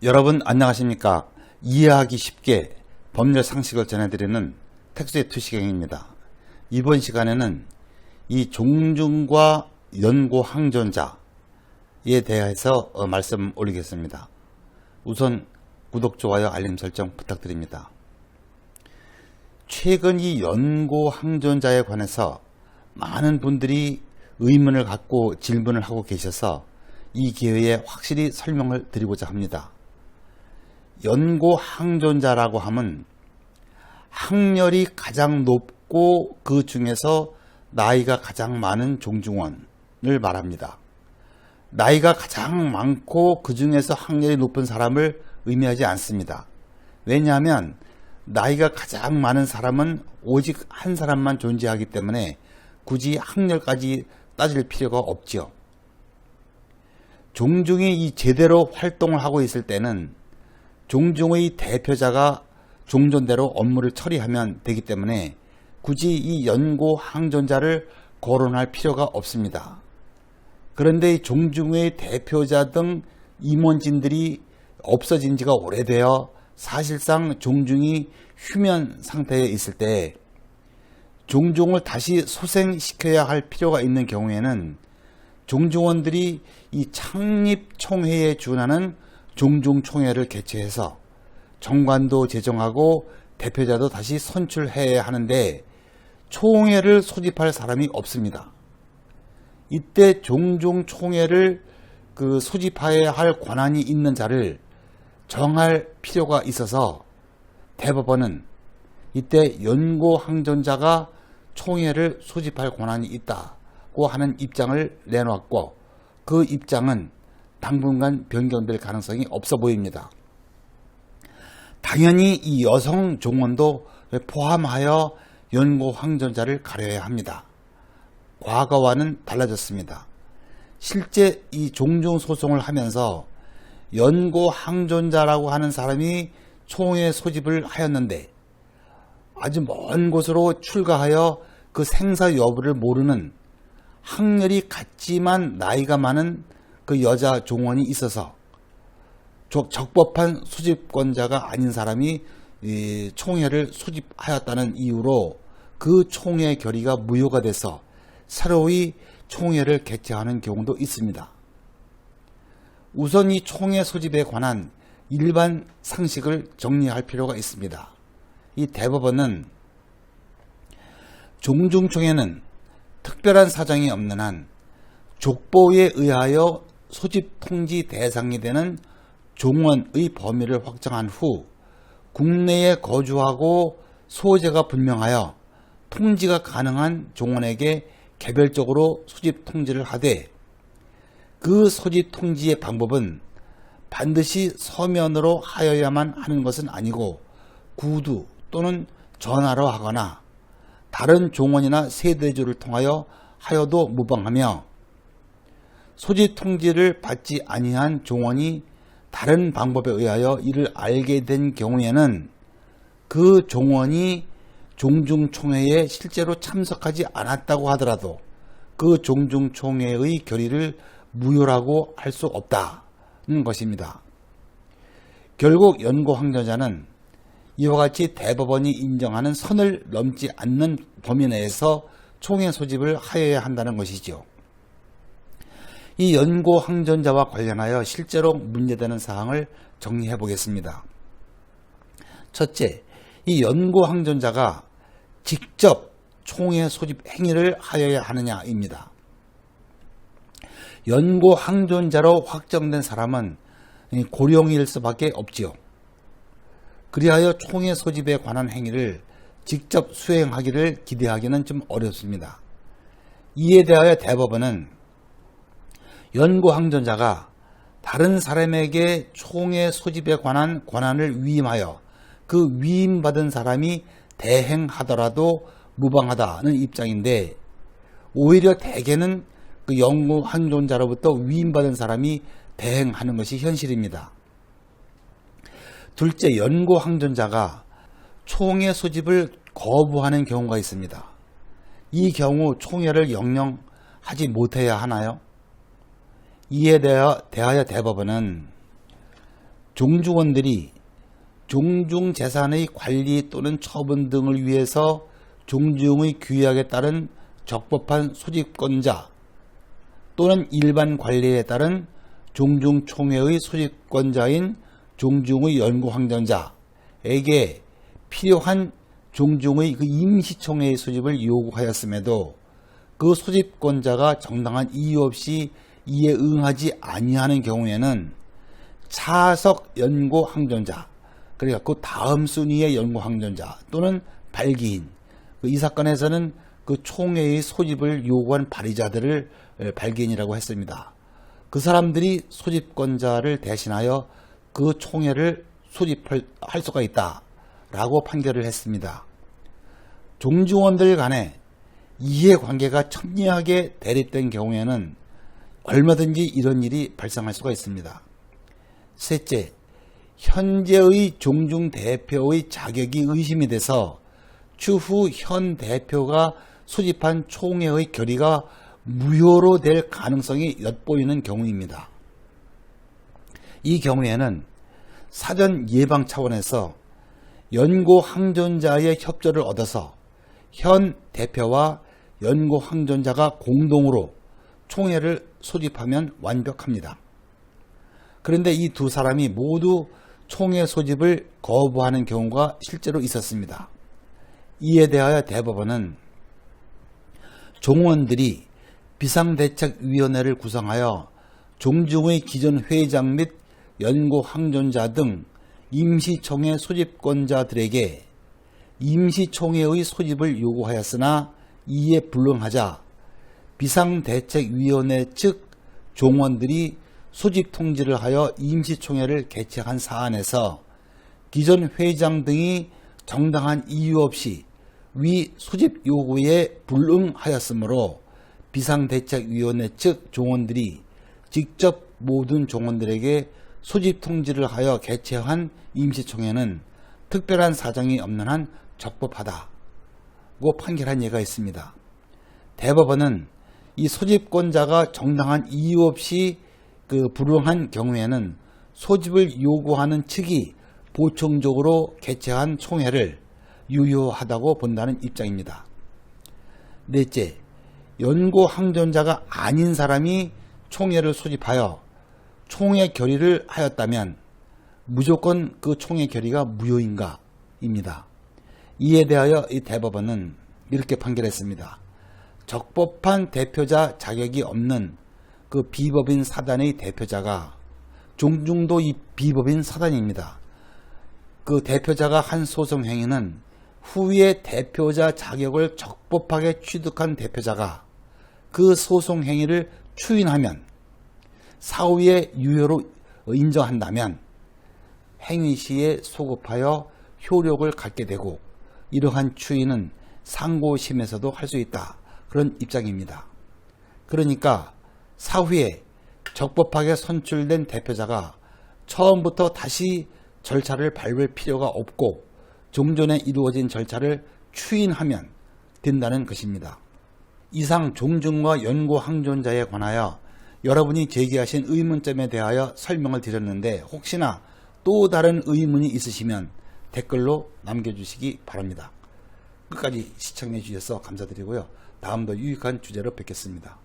여러분 안녕하십니까? 이해하기 쉽게 법률 상식을 전해드리는 택수의 투시경입니다. 이번 시간에는 이 종중과 연고항존자에 대해서 말씀 올리겠습니다. 우선 구독, 좋아요, 알림 설정 부탁드립니다. 최근 이 연고항존자에 관해서 많은 분들이 의문을 갖고 질문을 하고 계셔서 이 기회에 확실히 설명을 드리고자 합니다. 연고항존자라고 하면 학렬이 가장 높고 그 중에서 나이가 가장 많은 종중원을 말합니다. 나이가 가장 많고 그 중에서 학렬이 높은 사람을 의미하지 않습니다. 왜냐하면 나이가 가장 많은 사람은 오직 한 사람만 존재하기 때문에 굳이 학렬까지 따질 필요가 없죠. 종중이 이 제대로 활동을 하고 있을 때는 종중의 대표자가 종전대로 업무를 처리하면 되기 때문에 굳이 이 연고항존자를 거론할 필요가 없습니다. 그런데 이 종중의 대표자 등 임원진들이 없어진 지가 오래되어 사실상 종중이 휴면 상태에 있을 때 종중을 다시 소생시켜야 할 필요가 있는 경우에는 종중원들이 이 창립총회에 준하는 종중총회를 개최해서 정관도 제정하고 대표자도 다시 선출해야 하는데 총회를 소집할 사람이 없습니다. 이때 종중총회를 소집해야 할 권한이 있는 자를 정할 필요가 있어서 대법원은 이때 연고항존자가 총회를 소집할 권한이 있다고 하는 입장을 내놓았고 그 입장은 당분간 변경될 가능성이 없어 보입니다. 당연히 이 여성 종원도 포함하여 연고항존자를 가려야 합니다. 과거와는 달라졌습니다. 실제 이 종중소송을 하면서 연고항존자라고 하는 사람이 총회 소집을 하였는데 아주 먼 곳으로 출가하여 그 생사 여부를 모르는 학렬이 같지만 나이가 많은 그 여자 종원이 있어서 적법한 소집권자가 아닌 사람이 이 총회를 소집하였다는 이유로 그 총회 결의가 무효가 돼서 새로이 총회를 개최하는 경우도 있습니다. 우선 이 총회 소집에 관한 일반 상식을 정리할 필요가 있습니다. 이 대법원은 종중총회는 특별한 사정이 없는 한 족보에 의하여 소집 통지 대상이 되는 종원의 범위를 확정한 후 국내에 거주하고 소재가 분명하여 통지가 가능한 종원에게 개별적으로 소집 통지를 하되 그 소집 통지의 방법은 반드시 서면으로 하여야만 하는 것은 아니고 구두 또는 전화로 하거나 다른 종원이나 세대주를 통하여 하여도 무방하며 소집 통지를 받지 아니한 종원이 다른 방법에 의하여 이를 알게 된 경우에는 그 종원이 종중총회에 실제로 참석하지 않았다고 하더라도 그 종중총회의 결의를 무효라고 할 수 없다는 것입니다. 결국 연고항존자는 이와 같이 대법원이 인정하는 선을 넘지 않는 범위 내에서 총회 소집을 하여야 한다는 것이죠. 이 연고항존자와 관련하여 실제로 문제되는 사항을 정리해 보겠습니다. 첫째, 이 연고항존자가 직접 총회 소집 행위를 하여야 하느냐입니다. 연고항존자로 확정된 사람은 고령일 수밖에 없지요. 그리하여 총회 소집에 관한 행위를 직접 수행하기를 기대하기는 좀 어렵습니다. 이에 대하여 대법원은 연고항존자가 다른 사람에게 총회 소집에 관한 권한을 위임하여 그 위임받은 사람이 대행하더라도 무방하다는 입장인데 오히려 대개는 그 연고항존자로부터 위임받은 사람이 대행하는 것이 현실입니다. 둘째, 연고항존자가 총회 소집을 거부하는 경우가 있습니다. 이 경우 총회를 영령하지 못해야 하나요? 이에 대하여 대법원은 종주원들이 종중재산의 관리 또는 처분 등을 위해서 종중의 규약에 따른 적법한 소집권자 또는 일반 관리에 따른 종중총회의 소집권자인 종중의 연구황전자에게 필요한 종중의 그 임시총회의 소집을 요구하였음에도 그 소집권자가 정당한 이유 없이 이에 응하지 아니하는 경우에는 차석 연고항전자, 그러니까 그 다음 순위의 연고항전자 또는 발기인, 이 사건에서는 그 총회의 소집을 요구한 발의자들을 발기인이라고 했습니다. 그 사람들이 소집권자를 대신하여 그 총회를 소집할 수가 있다라고 판결을 했습니다. 종주원들 간에 이해관계가 첨예하게 대립된 경우에는 얼마든지 이런 일이 발생할 수가 있습니다. 셋째, 현재의 종중 대표의 자격이 의심이 돼서 추후 현 대표가 소집한 총회의 결의가 무효로 될 가능성이 엿보이는 경우입니다. 이 경우에는 사전 예방 차원에서 연고항전자의 협조를 얻어서 현 대표와 연고항전자가 공동으로 총회를 소집하면 완벽합니다. 그런데 이 두 사람이 모두 총회 소집을 거부하는 경우가 실제로 있었습니다. 이에 대하여 대법원은 종원들이 비상대책위원회를 구성하여 종중의 기존 회장 및 연고항전자 등 임시총회 소집권자들에게 임시총회의 소집을 요구하였으나 이에 불응하자 비상대책위원회 측 종원들이 소집 통지를 하여 임시총회를 개최한 사안에서 기존 회장 등이 정당한 이유 없이 위 소집 요구에 불응하였으므로 비상대책위원회 측 종원들이 직접 모든 종원들에게 소집 통지를 하여 개최한 임시총회는 특별한 사정이 없는 한 적법하다고 판결한 예가 있습니다. 대법원은 이 소집권자가 정당한 이유 없이 불응한 경우에는 소집을 요구하는 측이 보충적으로 개최한 총회를 유효하다고 본다는 입장입니다. 넷째, 연고항전자가 아닌 사람이 총회를 소집하여 총회 결의를 하였다면 무조건 그 총회 결의가 무효인가? 입니다. 이에 대하여 이 대법원은 이렇게 판결했습니다. 적법한 대표자 자격이 없는 그 비법인 사단의 대표자가 종중도 이 비법인 사단입니다. 그 대표자가 한 소송 행위는 후에 대표자 자격을 적법하게 취득한 대표자가 그 소송 행위를 추인하면 사후에 유효로 인정한다면 행위 시에 소급하여 효력을 갖게 되고 이러한 추인은 상고심에서도 할 수 있다. 그런 입장입니다. 그러니까 사후에 적법하게 선출된 대표자가 처음부터 다시 절차를 밟을 필요가 없고 종전에 이루어진 절차를 추인하면 된다는 것입니다. 이상 종중과 연고항전자에 관하여 여러분이 제기하신 의문점에 대하여 설명을 드렸는데 혹시나 또 다른 의문이 있으시면 댓글로 남겨주시기 바랍니다. 끝까지 시청해 주셔서 감사드리고요. 다음도 유익한 주제로 뵙겠습니다.